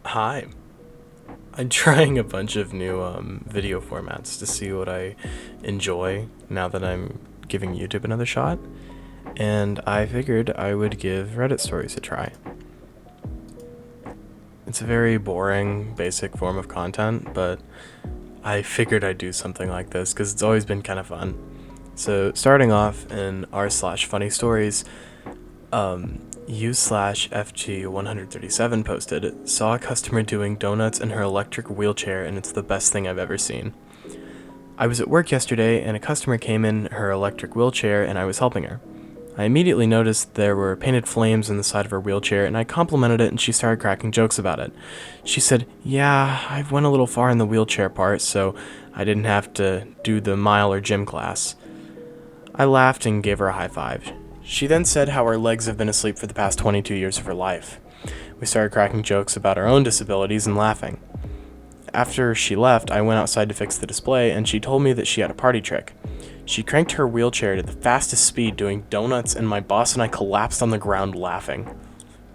Hi. I'm trying a bunch of new video formats to see what I enjoy now that I'm giving YouTube another shot, and I figured I would give Reddit stories a try. It's a very boring, basic form of content, but I figured I'd do something like this because it's always been kind of fun. So, starting off in r/funny stories, u/FG137 posted, saw a customer doing donuts in her electric wheelchair and it's the best thing I've ever seen. I was at work yesterday and a customer came in her electric wheelchair and I was helping her. I immediately noticed there were painted flames in the side of her wheelchair and I complimented it and she started cracking jokes about it. She said, "Yeah, I went a little far in the wheelchair part, so I didn't have to do the mile or gym class." I laughed and gave her a high five. She then said how her legs have been asleep for the past 22 years of her life. We started cracking jokes about our own disabilities and laughing. After she left, I went outside to fix the display and she told me that she had a party trick. She cranked her wheelchair to the fastest speed doing donuts and my boss and I collapsed on the ground laughing.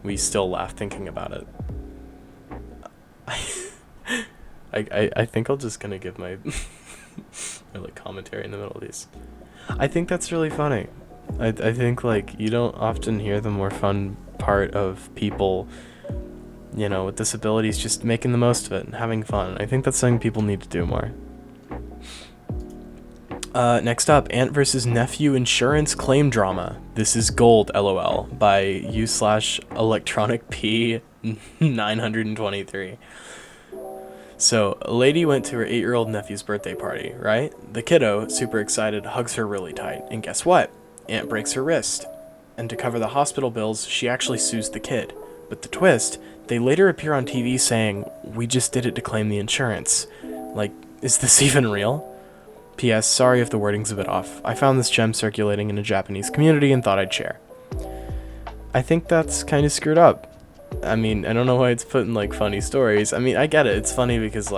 We still laugh thinking about it. I think I'm just gonna give my, my commentary in the middle of these. I think that's really funny. I think you don't often hear the more fun part of people, with disabilities just making the most of it and having fun. I think that's something people need to do more. Next up, Aunt vs. Nephew insurance claim drama. This is gold, lol, by u/electronic p 923. So, a lady went to her 8-year-old nephew's birthday party, right? The kiddo, super excited, hugs her really tight, and guess what? Aunt breaks her wrist. And to cover the hospital bills, she actually sues the kid. But the twist, they later appear on TV saying, "We just did it to claim the insurance." Is this even real? P.S. Sorry if the wording's a bit off. I found this gem circulating in a Japanese community and thought I'd share. I think that's kind of screwed up. I mean, I don't know why it's put in funny stories. I mean, I get it. It's funny because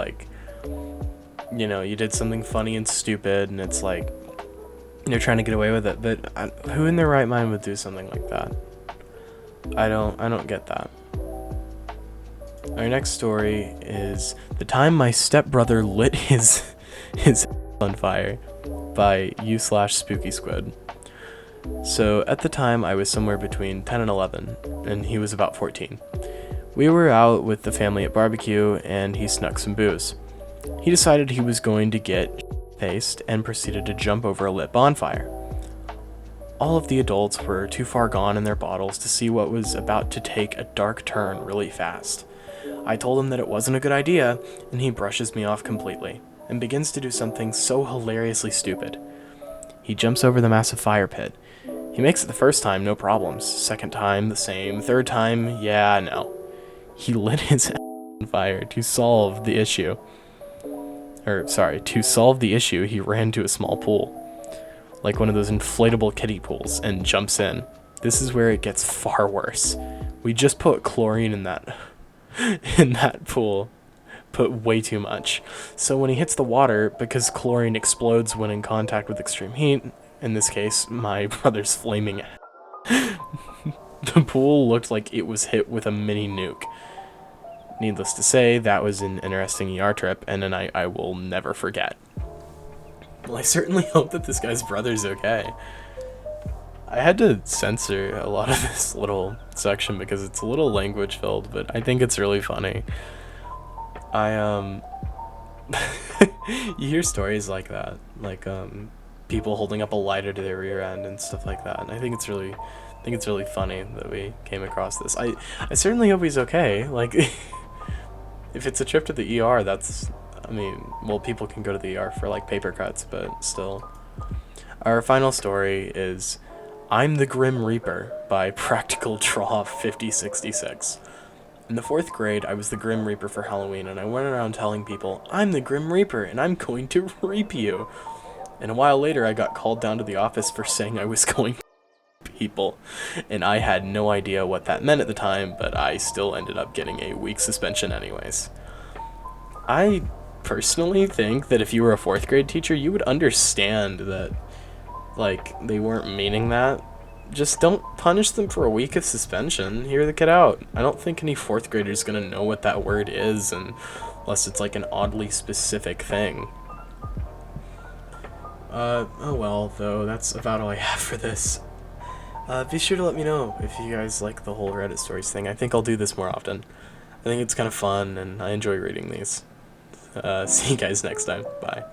you did something funny and stupid and it's you're trying to get away with it, but who in their right mind would do something like that? I don't get that. Our next story is the time my stepbrother lit his on fire by u/spooky squid. So at the time I was somewhere between 10 and 11 and he was about 14. We were out with the family at barbecue and he snuck some booze. He decided he was going to get faced and proceeded to jump over a lit bonfire. All of the adults were too far gone in their bottles to see what was about to take a dark turn really fast. I told him that it wasn't a good idea, and he brushes me off completely, and begins to do something so hilariously stupid. He jumps over the massive fire pit. He makes it the first time, no problems. Second time, the same. Third time, yeah, no. He lit his on fire to solve the issue. To solve the issue, he ran to a small pool. Like one of those inflatable kiddie pools, and jumps in. This is where it gets far worse. We just put chlorine in that pool. Put way too much. So when he hits the water, because chlorine explodes when in contact with extreme heat, in this case, my brother's flaming the pool looked like it was hit with a mini nuke. Needless to say, that was an interesting ER trip, and a night I will never forget. Well, I certainly hope that this guy's brother's okay. I had to censor a lot of this little section because it's a little language filled, but I think it's really funny. You hear stories like that, people holding up a lighter to their rear end and stuff like that, and I think it's really funny that we came across this. I certainly hope he's okay. If it's a trip to the ER, people can go to the ER for paper cuts, but still. Our final story is I'm the Grim Reaper by Practical Draw 5066. In the 4th grade, I was the Grim Reaper for Halloween, and I went around telling people, "I'm the Grim Reaper, and I'm going to reap you." And a while later, I got called down to the office for saying I was going to people, and I had no idea what that meant at the time, but I still ended up getting a week suspension anyways. I personally think that if you were a 4th grade teacher, you would understand that, they weren't meaning that, just don't punish them for a week of suspension. Hear the kid out. I don't think any fourth grader is gonna know what that word is, unless it's like an oddly specific thing. Oh well, though, that's about all I have for this. Be sure to let me know if you guys like the whole Reddit stories thing. I think I'll do this more often. I think it's kind of fun, and I enjoy reading these. See you guys next time. Bye.